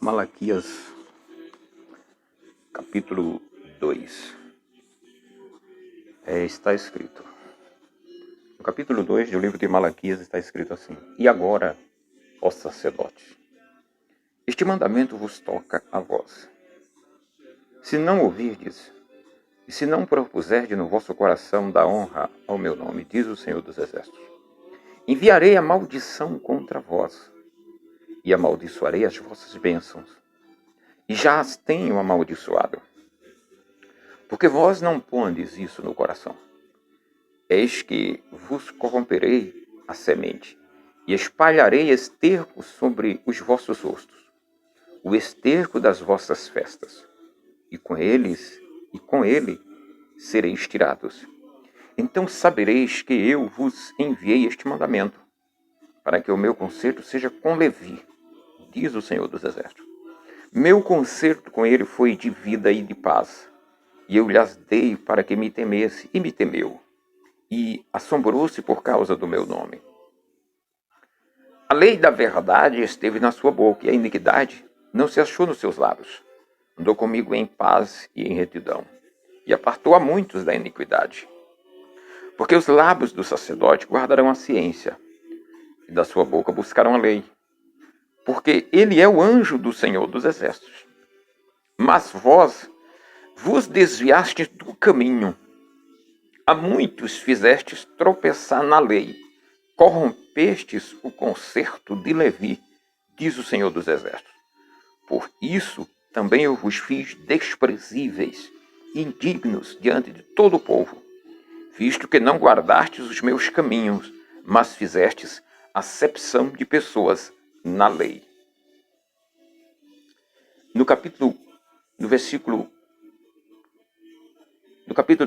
Malaquias, capítulo 2. Está escrito. No capítulo 2 do livro de Malaquias está escrito assim: E agora, ó sacerdotes, este mandamento vos toca a vós. Se não ouvirdes, e se não propuserdes no vosso coração da honra ao meu nome, diz o Senhor dos Exércitos, enviarei a maldição contra vós, e amaldiçoarei as vossas bênçãos, e já as tenho amaldiçoado. Porque vós não pondes isso no coração. Eis que vos corromperei a semente, e espalharei esterco sobre os vossos rostos, o esterco das vossas festas, e com ele sereis tirados. Então sabereis que eu vos enviei este mandamento, para que o meu concerto seja com Levi, diz o Senhor dos Exércitos. Meu concerto com ele foi de vida e de paz, e eu lhes dei para que me temesse, e me temeu, e assombrou-se por causa do meu nome. A lei da verdade esteve na sua boca, e a iniquidade não se achou nos seus lábios. Andou comigo em paz e em retidão, e apartou a muitos da iniquidade. Porque os lábios do sacerdote guardarão a ciência, e da sua boca buscarão a lei. Porque ele é o anjo do Senhor dos Exércitos. Mas vós vos desviastes do caminho. A muitos fizestes tropeçar na lei. Corrompestes o concerto de Levi, diz o Senhor dos Exércitos. Por isso também eu vos fiz desprezíveis, indignos diante de todo o povo, visto que não guardastes os meus caminhos, mas fizestes acepção de pessoas na lei. No capítulo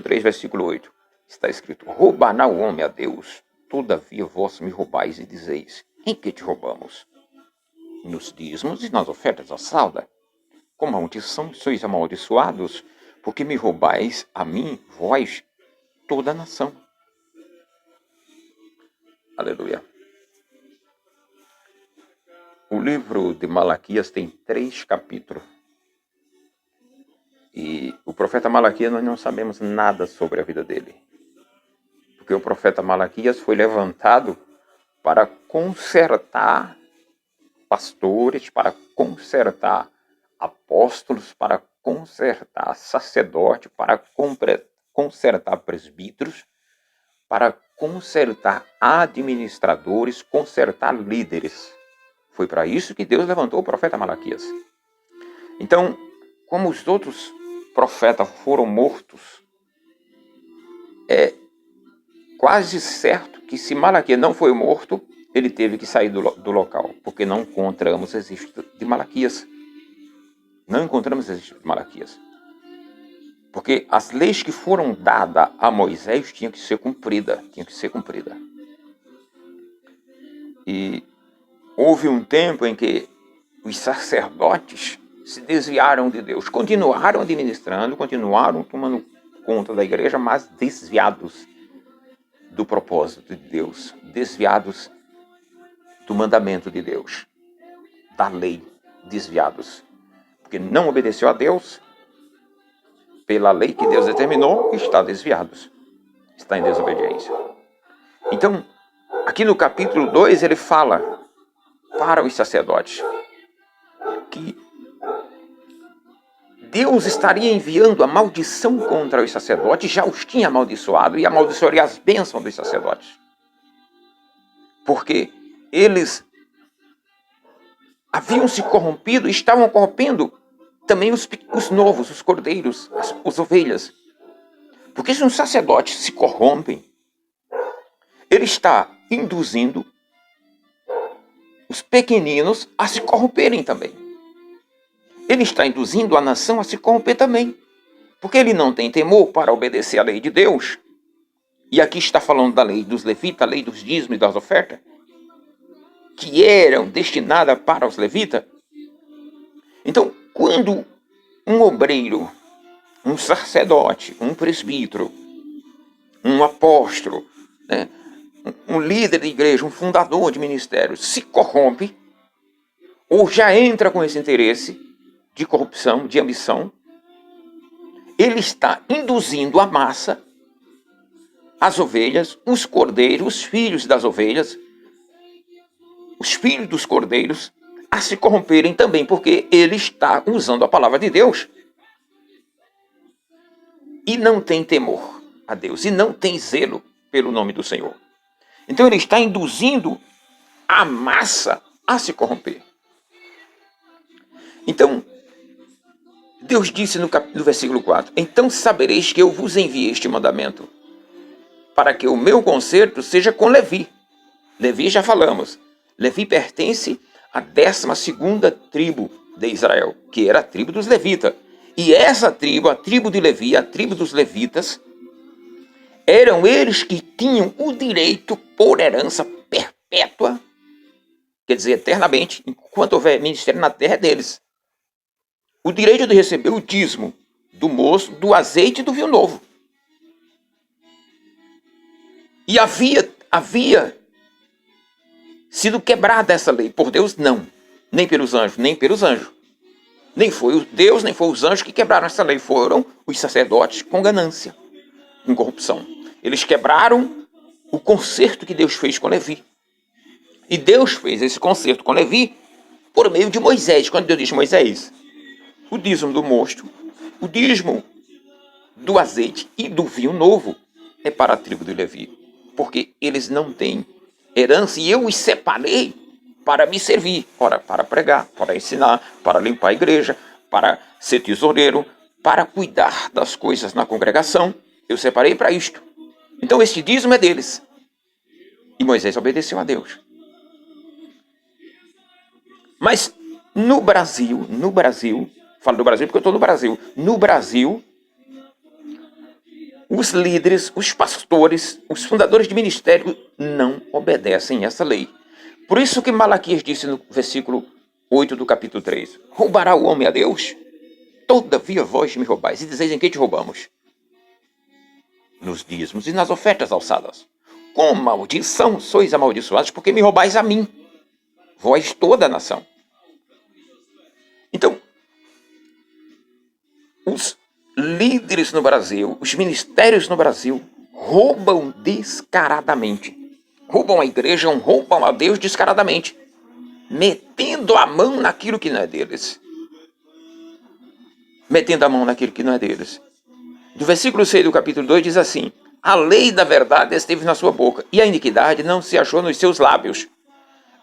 3, versículo 8, está escrito: Roubará o homem a Deus, todavia vós me roubais e dizeis: em que te roubamos? Nos dízimos e nas ofertas à salda. Com maldição sois amaldiçoados, porque me roubais a mim, vós, toda a nação. Aleluia. O livro de Malaquias tem 3 capítulos. E o profeta Malaquias, nós não sabemos nada sobre a vida dele. Porque o profeta Malaquias foi levantado para consertar pastores, para consertar apóstolos, para consertar sacerdotes, para consertar presbíteros, para consertar administradores, consertar líderes. Foi para isso que Deus levantou o profeta Malaquias. Então, como os outros profetas foram mortos, é quase certo que se Malaquias não foi morto, ele teve que sair do local, porque não encontramos registro de Malaquias. Não encontramos registro de Malaquias. Porque as leis que foram dadas a Moisés tinham que ser cumpridas. E houve um tempo em que os sacerdotes se desviaram de Deus, continuaram administrando, continuaram tomando conta da igreja, mas desviados do propósito de Deus, desviados do mandamento de Deus, da lei, desviados. Porque não obedeceu a Deus, pela lei que Deus determinou, está desviados, está em desobediência. Então, aqui no capítulo 2, ele fala para os sacerdotes que Deus estaria enviando a maldição contra os sacerdotes, já os tinha amaldiçoado e amaldiçoaria as bênçãos dos sacerdotes. Porque eles haviam se corrompido e estavam corrompendo também os novos, os cordeiros, as ovelhas. Porque se um sacerdote se corrompe, ele está induzindo os pequeninos a se corromperem também. Ele está induzindo a nação a se corromper também. Porque ele não tem temor para obedecer à lei de Deus. E aqui está falando da lei dos levitas, a lei dos dízimos e das ofertas, que eram destinadas para os levitas. Então, quando um obreiro, um sacerdote, um presbítero, um apóstolo, um líder de igreja, um fundador de ministério, se corrompe, ou já entra com esse interesse de corrupção, de ambição, ele está induzindo a massa, as ovelhas, os cordeiros, os filhos das ovelhas, os filhos dos cordeiros, a se corromperem também, porque ele está usando a palavra de Deus e não tem temor a Deus, e não tem zelo pelo nome do Senhor. Então ele está induzindo a massa a se corromper. Então, Deus disse no versículo 4, então sabereis que eu vos enviei este mandamento, para que o meu conserto seja com Levi. Levi já falamos. Levi pertence à 12ª tribo de Israel, que era a tribo dos levitas. E essa tribo, a tribo de Levi, a tribo dos levitas, eram eles que tinham o direito por herança perpétua, quer dizer, eternamente, enquanto houver ministério na terra deles, o direito de receber o dízimo do moço, do azeite e do vinho novo. E havia sido quebrada essa lei por Deus? Não. Nem pelos anjos, nem pelos anjos. Nem foi Deus, nem foi os anjos que quebraram essa lei. Foram os sacerdotes com ganância, com corrupção. Eles quebraram o concerto que Deus fez com Levi. E Deus fez esse concerto com Levi por meio de Moisés. Quando Deus diz Moisés, o dízimo do mosto, o dízimo do azeite e do vinho novo é para a tribo de Levi. Porque eles não têm herança e eu os separei para me servir. Ora, para pregar, para ensinar, para limpar a igreja, para ser tesoureiro, para cuidar das coisas na congregação. Eu separei para isto. Então este dízimo é deles. E Moisés obedeceu a Deus. Mas no Brasil, falo do Brasil porque eu estou no Brasil, os líderes, os pastores, os fundadores de ministério não obedecem essa lei. Por isso que Malaquias disse no versículo 8 do capítulo 3, roubará o homem a Deus? Todavia vós me roubais. E dizeis em que te roubamos? Nos dízimos e nas ofertas alçadas. Com maldição sois amaldiçoados, porque me roubais a mim, vós toda a nação. Então, os líderes no Brasil, os ministérios no Brasil, roubam descaradamente. Roubam a igreja, roubam a Deus descaradamente, metendo a mão naquilo que não é deles. Metendo a mão naquilo que não é deles. Do versículo 6 do capítulo 2 diz assim, a lei da verdade esteve na sua boca, e a iniquidade não se achou nos seus lábios.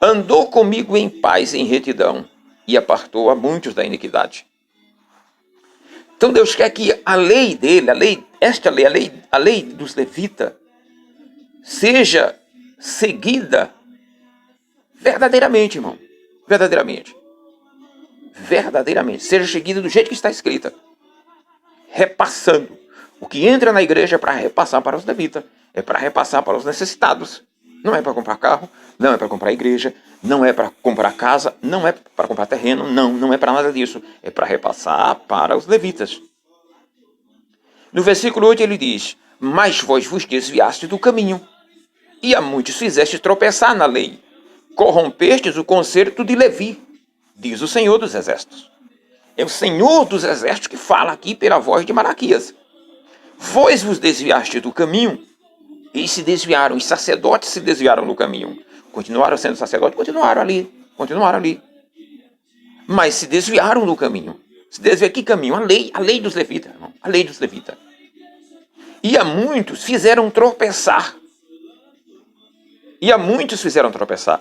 Andou comigo em paz, em retidão, e apartou a muitos da iniquidade. Então Deus quer que a lei dele, a lei dos levitas, seja seguida verdadeiramente, irmão. Verdadeiramente. Seja seguida do jeito que está escrita. Repassando. O que entra na igreja é para repassar para os levitas. É para repassar para os necessitados. Não é para comprar carro, não é para comprar igreja, não é para comprar casa, não é para comprar terreno, não é para nada disso. É para repassar para os levitas. No versículo 8 ele diz, mas vós vos desviaste do caminho, e a muitos fizeste tropeçar na lei. Corrompestes o concerto de Levi, diz o Senhor dos Exércitos. É o Senhor dos Exércitos que fala aqui pela voz de Malaquias. Vós vos desviaste do caminho, e se desviaram, os sacerdotes se desviaram do caminho. Continuaram sendo sacerdotes, continuaram ali. Mas se desviaram do caminho. Se desviaram que caminho? A lei dos levitas, irmão, a lei dos levitas. E a muitos fizeram tropeçar.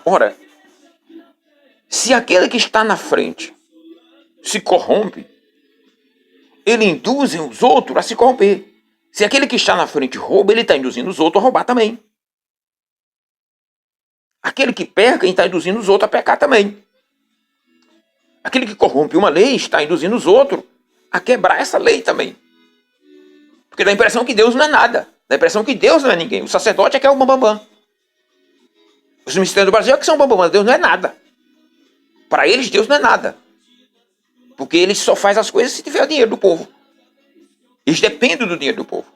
Ora, se aquele que está na frente se corrompe, ele induz os outros a se corromper. Se aquele que está na frente rouba, ele está induzindo os outros a roubar também. Aquele que peca, ele está induzindo os outros a pecar também. Aquele que corrompe uma lei está induzindo os outros a quebrar essa lei também. Porque dá a impressão que Deus não é nada. Dá a impressão que Deus não é ninguém. O sacerdote é que é o bambambam. Os ministérios do Brasil é que são bambambam. Deus não é nada. Para eles, Deus não é nada. Porque eles só fazem as coisas se tiver o dinheiro do povo. Eles dependem do dinheiro do povo.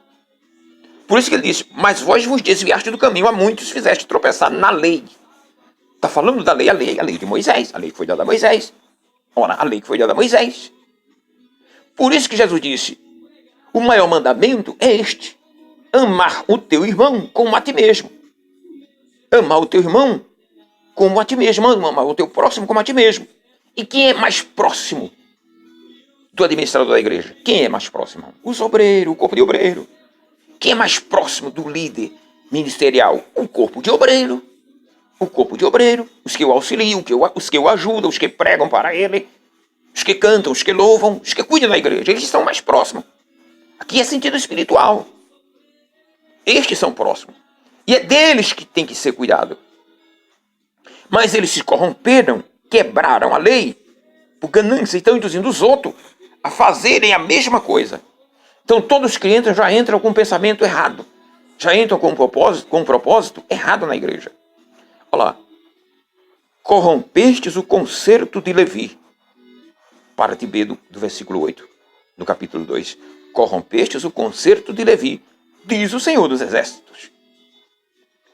Por isso que ele disse, mas vós vos desviaste do caminho, a muitos fizeste tropeçar na lei. Está falando da lei, a lei de Moisés, a lei que foi dada a Moisés. Ora, a lei que foi dada a Moisés. Por isso que Jesus disse, o maior mandamento é este, amar o teu irmão como a ti mesmo. Amar o teu irmão como a ti mesmo, amar o teu próximo como a ti mesmo. E quem é mais próximo do administrador da igreja? Quem é mais próximo? Os obreiros, o corpo de obreiro. Quem é mais próximo do líder ministerial? O corpo de obreiro. O corpo de obreiro, os que o auxiliam, os que o ajudam, os que pregam para ele, os que cantam, os que louvam, os que cuidam da igreja. Eles estão mais próximos. Aqui é sentido espiritual. Estes são próximos. E é deles que tem que ser cuidado. Mas eles se corromperam, quebraram a lei, por ganância, e estão induzindo os outros a fazerem a mesma coisa. Então todos os que entram já entram com um pensamento errado. Já entram com um propósito errado na igreja. Olha lá. Corrompestes o concerto de Levi. Parte B do versículo 8, do capítulo 2. Corrompestes o concerto de Levi, diz o Senhor dos Exércitos.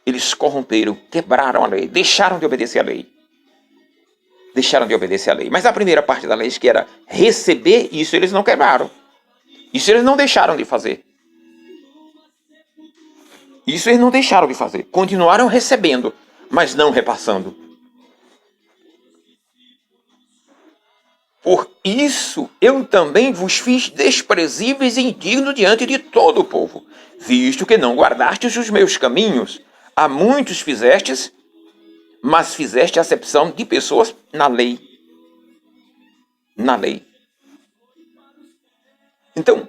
Eles corromperam, quebraram a lei, deixaram de obedecer a lei. Deixaram de obedecer a lei. Mas a primeira parte da lei, que era receber, isso eles não quebraram. Isso eles não deixaram de fazer. Isso eles não deixaram de fazer. Continuaram recebendo, mas não repassando. Por isso eu também vos fiz desprezíveis e indignos diante de todo o povo, visto que não guardastes os meus caminhos. A muitos fizestes, mas fizeste acepção de pessoas na lei. Na lei. Então,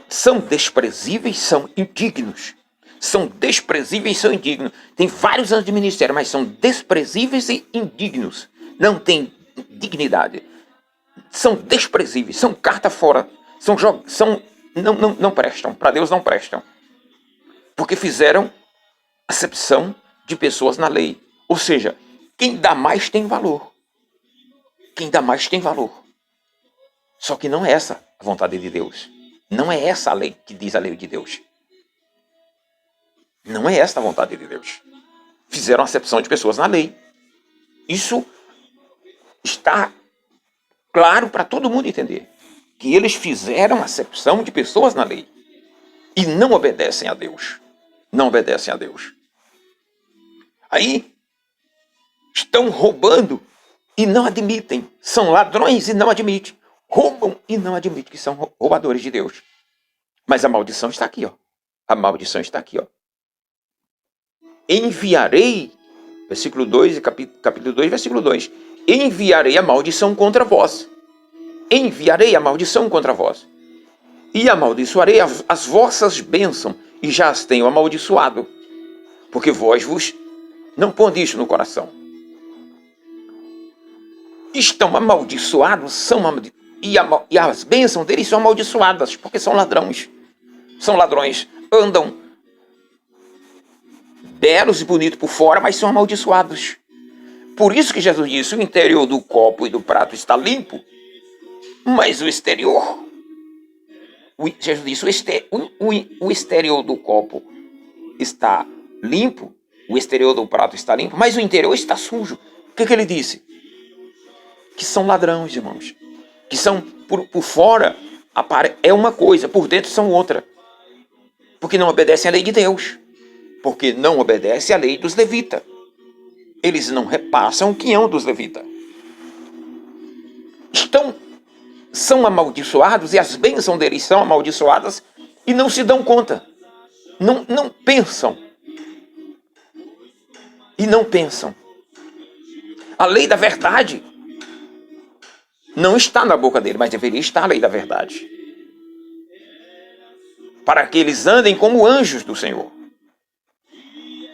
são desprezíveis, são indignos. São desprezíveis, são indignos. Tem vários anos de ministério, mas são desprezíveis e indignos. Não tem dignidade. São desprezíveis, são carta fora. Não prestam, para Deus não prestam. Porque fizeram acepção de pessoas na lei. Ou seja, quem dá mais tem valor. Quem dá mais tem valor. Só que não é essa a vontade de Deus. Não é essa a lei que diz a lei de Deus. Não é essa a vontade de Deus. Fizeram acepção de pessoas na lei. Isso está claro para todo mundo entender. Que eles fizeram acepção de pessoas na lei. E não obedecem a Deus. Não obedecem a Deus. Aí, estão roubando e não admitem. São ladrões e não admitem. Roubam e não admitem que são roubadores de Deus. Mas a maldição está aqui, ó. A maldição está aqui, ó. Enviarei, versículo 2, capítulo 2, versículo 2. Enviarei a maldição contra vós. Enviarei a maldição contra vós. E amaldiçoarei as vossas bênçãos, e já as tenho amaldiçoado. Porque vós vos não pondes no coração. Estão amaldiçoados, e as bênçãos deles são amaldiçoadas, porque são ladrões. São ladrões. Andam belos e bonitos por fora, mas são amaldiçoados. Por isso que Jesus disse, o interior do copo e do prato está limpo, mas o exterior... Jesus disse, o exterior do copo está limpo, o exterior do prato está limpo, mas o interior está sujo. O que ele disse? Que são ladrões, irmãos. Que são, por fora, é uma coisa, por dentro são outra. Porque não obedecem à lei de Deus. Porque não obedecem à lei dos levitas. Eles não repassam o quinhão dos levitas. São amaldiçoados e as bênçãos deles são amaldiçoadas e não se dão conta. Não pensam. E não pensam. A lei da verdade não está na boca dele, mas deveria estar a lei da verdade. Para que eles andem como anjos do Senhor.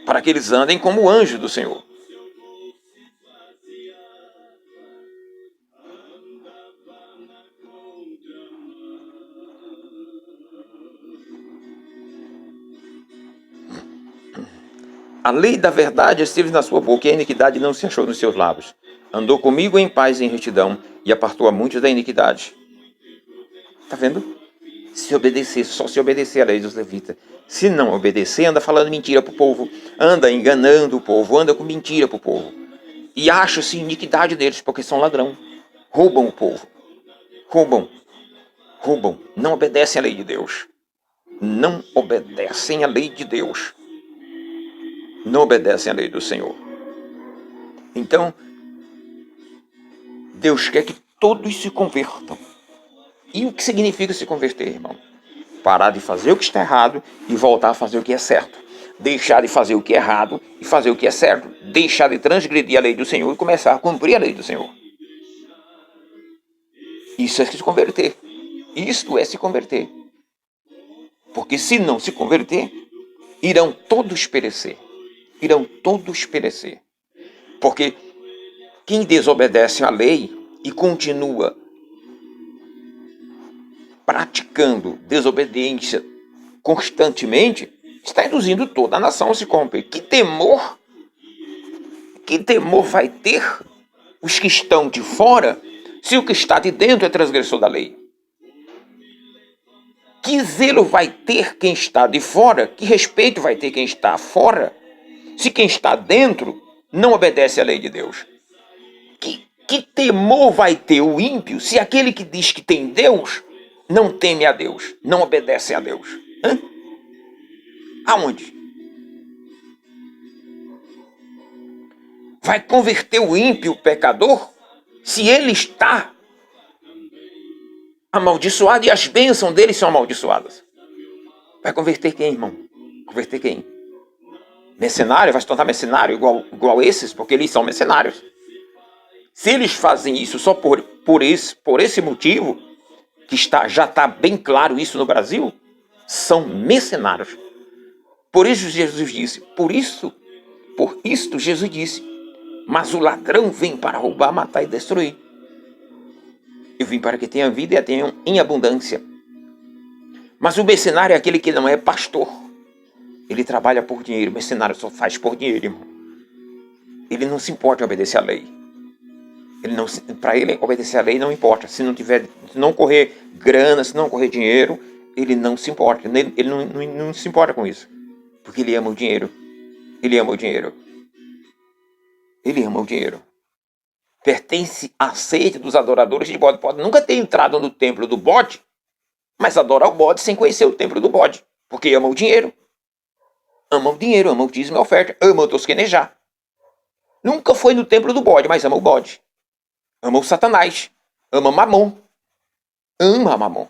Para que eles andem como anjos do Senhor. A lei da verdade esteve na sua boca e a iniquidade não se achou nos seus lábios. Andou comigo em paz e em retidão e apartou a muitos da iniquidade. Está vendo? Se obedecer, só se obedecer a lei dos levitas. Se não obedecer, anda falando mentira pro povo, anda enganando o povo, anda com mentira pro povo. E acha-se iniquidade deles, porque são ladrão. Roubam o povo. Roubam. Não obedecem à lei de Deus. Não obedecem à lei de Deus. Não obedecem à lei do Senhor. Então, Deus quer que todos se convertam. E o que significa se converter, irmão? Parar de fazer o que está errado e voltar a fazer o que é certo. Deixar de fazer o que é errado e fazer o que é certo. Deixar de transgredir a lei do Senhor e começar a cumprir a lei do Senhor. Isso é se converter. Isto é se converter. Porque se não se converter, irão todos perecer. Irão todos perecer. Porque quem desobedece à lei e continua praticando desobediência constantemente, está induzindo toda a nação a se corromper. Que temor vai ter os que estão de fora se o que está de dentro é transgressor da lei? Que zelo vai ter quem está de fora? Que respeito vai ter quem está fora se quem está dentro não obedece à lei de Deus? Que temor vai ter o ímpio se aquele que diz que tem Deus não teme a Deus, não obedece a Deus? Hã? Aonde? Vai converter o ímpio, o pecador, se ele está amaldiçoado e as bênçãos dele são amaldiçoadas? Vai converter quem, irmão? Converter quem? Mercenário? Vai se tornar mercenário igual esses? Porque eles são mercenários. Se eles fazem isso só por esse motivo, que já está bem claro isso no Brasil, são mercenários. Por isso Jesus disse, por isto Jesus disse, mas o ladrão vem para roubar, matar e destruir. Eu vim para que tenha vida e a tenham em abundância. Mas o mercenário é aquele que não é pastor. Ele trabalha por dinheiro, o mercenário só faz por dinheiro, irmão. Ele não se importa em obedecer à lei. Para ele, obedecer à lei não importa. Se não correr grana, se não correr dinheiro, ele não se importa. Ele não se importa com isso. Porque ele ama o dinheiro. Ele ama o dinheiro. Ele ama o dinheiro. Pertence à seita dos adoradores de bode. Pode nunca ter entrado no templo do bode, mas adora o bode sem conhecer o templo do bode. Porque ama o dinheiro. Ama o dinheiro, ama o dízimo e a oferta. Ama o tosquenejar. Nunca foi no templo do bode, mas ama o bode. Ama o Satanás. Ama Mamon. Ama Mamon. O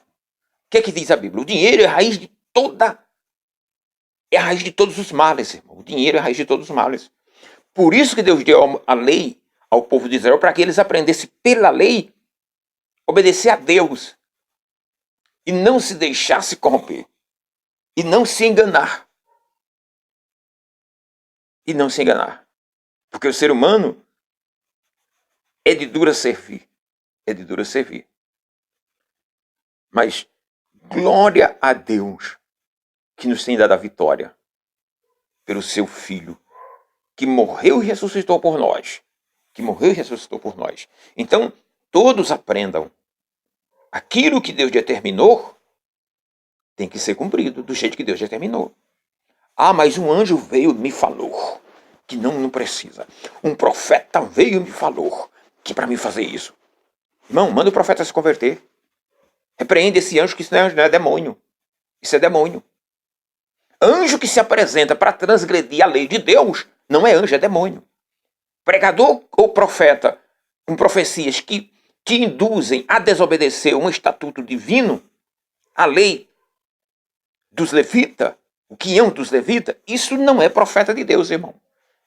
que é que diz a Bíblia? O dinheiro é a raiz de todos os males, irmão. O dinheiro é a raiz de todos os males. Por isso que Deus deu a lei ao povo de Israel, para que eles aprendessem pela lei obedecer a Deus e não se deixasse corromper e não se enganar. E não se enganar. Porque o ser humano é de dura servir. É de dura servir. Mas glória a Deus que nos tem dado a vitória pelo seu Filho, que morreu e ressuscitou por nós. Então, todos aprendam. Aquilo que Deus determinou tem que ser cumprido do jeito que Deus determinou. Ah, mas um anjo veio e me falou que não precisa. Um profeta veio e me falou que para mim fazer isso. Irmão, manda o profeta se converter. Repreende esse anjo, que isso não é demônio. Isso é demônio. Anjo que se apresenta para transgredir a lei de Deus não é anjo, é demônio. Pregador ou profeta com profecias que induzem a desobedecer um estatuto divino, a lei dos levitas, o quião dos levitas, isso não é profeta de Deus, irmão.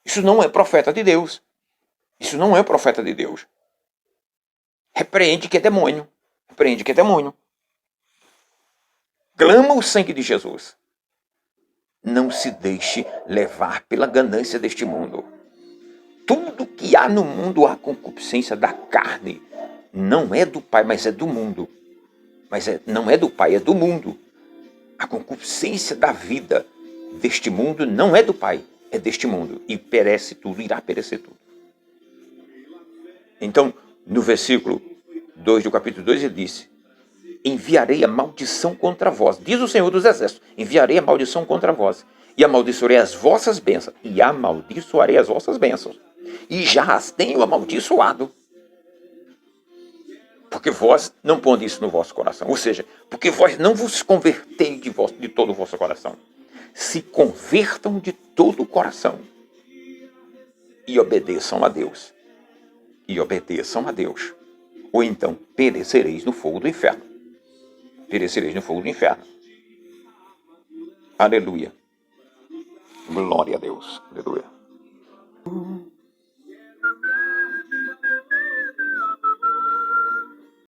Isso não é profeta de Deus. Isso não é profeta de Deus. Repreende que é demônio. Repreende que é demônio. Clama o sangue de Jesus. Não se deixe levar pela ganância deste mundo. Tudo que há no mundo, a concupiscência da carne, não é do Pai, mas é do mundo. Não é do Pai, é do mundo. A concupiscência da vida deste mundo não é do Pai, é deste mundo. E perece tudo, irá perecer tudo. Então, no versículo 2 do capítulo 2, ele disse: enviarei a maldição contra vós. Diz o Senhor dos Exércitos, enviarei a maldição contra vós. E amaldiçoarei as vossas bênçãos. E amaldiçoarei as vossas bênçãos. E já as tenho amaldiçoado. Porque vós não ponde isso no vosso coração. Ou seja, porque vós não vos convertei de todo o vosso coração. Se convertam de todo o coração. E obedeçam a Deus. E obedeçam a Deus. Ou então perecereis no fogo do inferno. Perecereis no fogo do inferno. Aleluia. Glória a Deus. Aleluia.